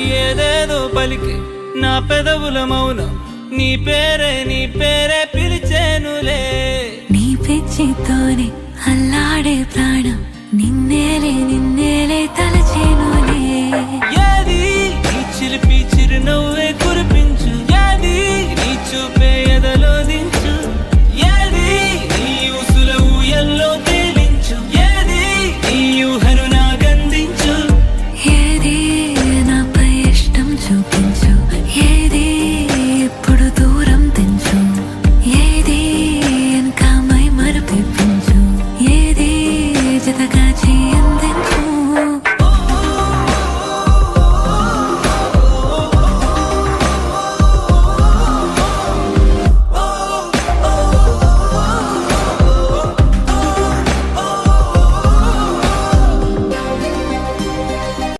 ఏదేదో పలికి నా పెదవుల మౌనం నీ పేరే పిలిచేనులే. నీ పిచ్చితోనే అల్లాడే ప్రాణం నిన్నేలే తలచేను